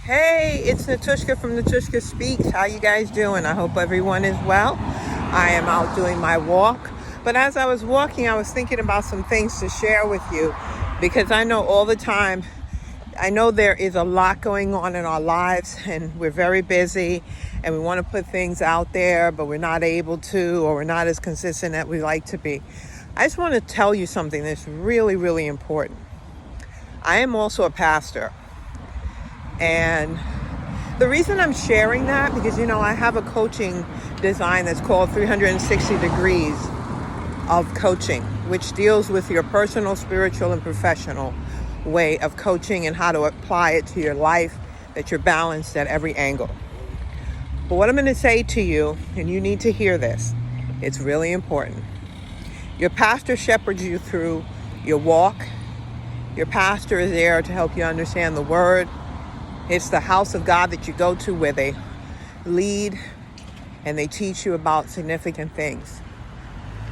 Hey, it's Natushka from Natushka Speaks. How you guys doing? I hope everyone is well. I am out doing my walk. But as I was walking, I was thinking about some things to share with you because I know all the time, I know there is a lot going on in our lives and we're very busy and we want to put things out there, but we're not able to, or we're not as consistent as we like to be. I just want to tell you something that's really, really important. I am also a pastor. And the reason I'm sharing that, because, I have a coaching design that's called 360 Degrees of Coaching, which deals with your personal, spiritual, and professional way of coaching and how to apply it to your life, that you're balanced at every angle. But what I'm going to say to you, and you need to hear this, it's really important. Your pastor shepherds you through your walk. Your pastor is there to help you understand the word. It's the house of God that you go to where they lead and they teach you about significant things.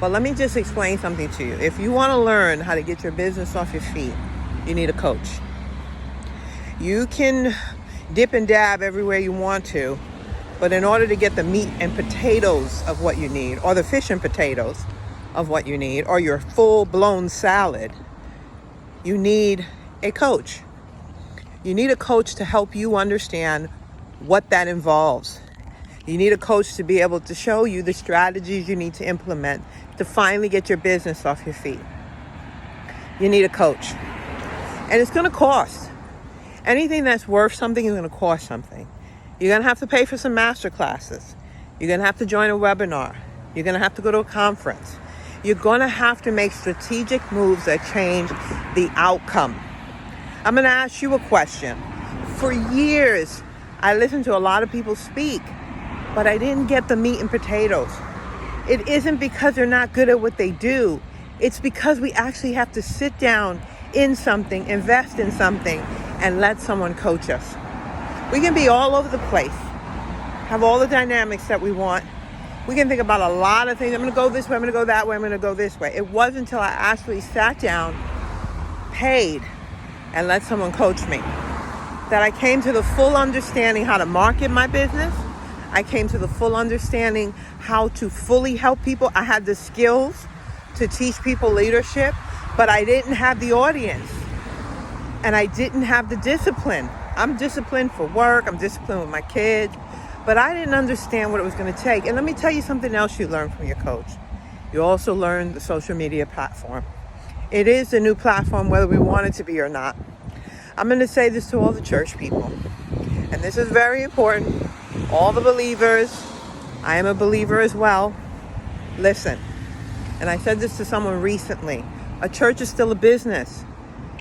But let me just explain something to you. If you want to learn how to get your business off your feet, you need a coach. You can dip and dab everywhere you want to, but in order to get the meat and potatoes of what you need, or the fish and potatoes of what you need, or your full-blown salad, you need a coach. You need a coach to help you understand what that involves. You need a coach to be able to show you the strategies you need to implement to finally get your business off your feet. You need a coach. And it's going to cost. Anything that's worth something is going to cost something. You're going to have to pay for some master classes. You're going to have to join a webinar. You're going to have to go to a conference. You're going to have to make strategic moves that change the outcome. I'm going to ask you a question. For years, I listened to a lot of people speak, but I didn't get the meat and potatoes. It isn't because they're not good at what they do. It's because we actually have to sit down in something, invest in something, and let someone coach us. We can be all over the place, have all the dynamics that we want. We can think about a lot of things. I'm going to go this way, I'm going to go that way, I'm going to go this way. It wasn't until I actually sat down, paid, and let someone coach me that I came to the full understanding how to market my business. I came to the full understanding how to fully help people. I had the skills to teach people leadership, but I didn't have the audience and I didn't have the discipline. I'm disciplined for work. I'm disciplined with my kids, but I didn't understand what it was going to take. And let me tell you something else you learn from your coach. You also learn the social media platform. It is the new platform, whether we want it to be or not. I'm going to say this to all the church people, and this is very important. All the believers, I am a believer as well. Listen, and I said this to someone recently, a church is still a business.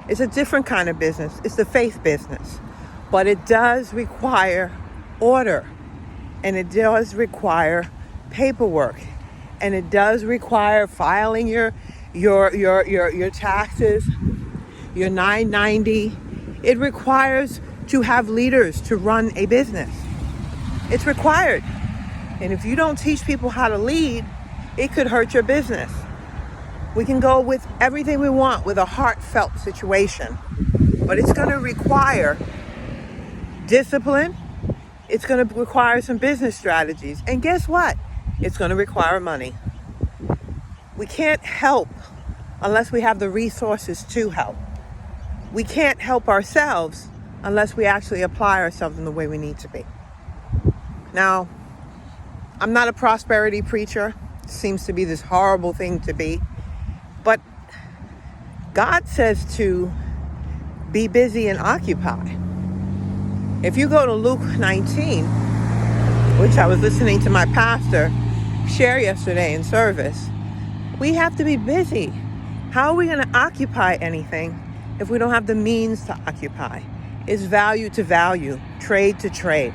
It's a different kind of business. It's the faith business. But it does require order, and it does require paperwork, and it does require filing your taxes, your 990. It requires to have leaders to run a business. It's required. And if you don't teach people how to lead, it could hurt your business. We can go with everything we want with a heartfelt situation, but it's going to require discipline. It's going to require some business strategies. And guess what? It's going to require money. We can't help unless we have the resources to help. We can't help ourselves unless we actually apply ourselves in the way we need to be. Now, I'm not a prosperity preacher. It seems to be this horrible thing to be. But God says to be busy and occupy. If you go to Luke 19, which I was listening to my pastor share yesterday in service, we have to be busy. How are we going to occupy anything if we don't have the means to occupy? It's value to value, trade to trade.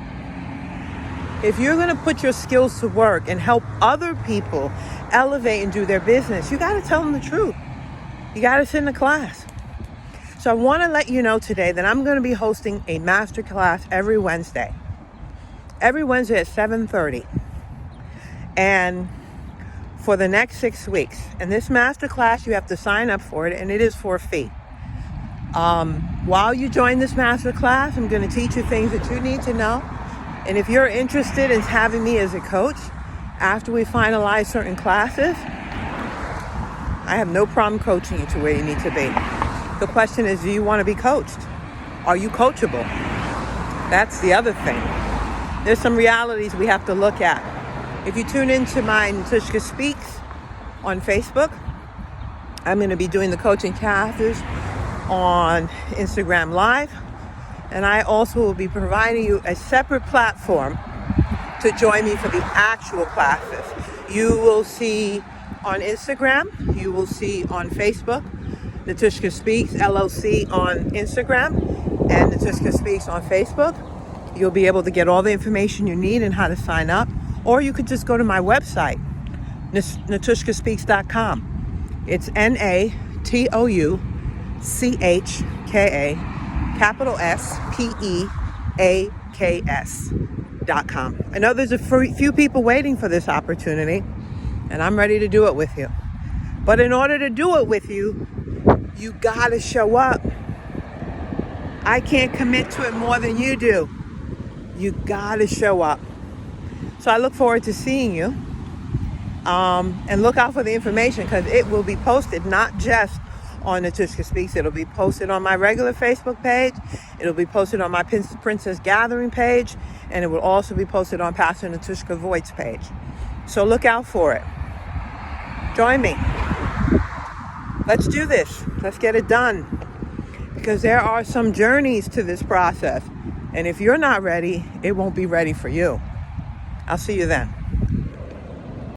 If you're going to put your skills to work and help other people elevate and do their business, you got to tell them the truth. You got to sit in a class. So I want to let you know today that I'm going to be hosting a master class every Wednesday. Every Wednesday at 7:30. And for the next 6 weeks. And this master class, you have to sign up for it, and it is for a fee. While you join this masterclass, I'm going to teach you things that you need to know. And if you're interested in having me as a coach after we finalize certain classes, I have no problem coaching you to where you need to be. The question is, do you want to be coached? Are you coachable? That's the other thing. There's some realities we have to look at. If you tune into my Natushka Speaks on Facebook, I'm going to be doing the coaching classes on Instagram Live. And I also will be providing you a separate platform to join me for the actual classes. You will see on Instagram, you will see on Facebook, Natushka Speaks LLC on Instagram and Natushka Speaks on Facebook. You'll be able to get all the information you need and how to sign up. Or you could just go to my website, natushkaspeaks.com. It's NATOUCHKA, SPEAKS.com. I know there's a few people waiting for this opportunity, and I'm ready to do it with you. But in order to do it with you, you gotta show up. I can't commit to it more than you do. You gotta show up. So I look forward to seeing you. And look out for the information, because it will be posted not just on Natushka Speaks. It'll be posted on my regular Facebook page. It'll be posted on my Princess Gathering page. And it will also be posted on Pastor Natushka Voigt's page. So look out for it. Join me. Let's do this. Let's get it done. Because there are some journeys to this process. And if you're not ready, it won't be ready for you. I'll see you then.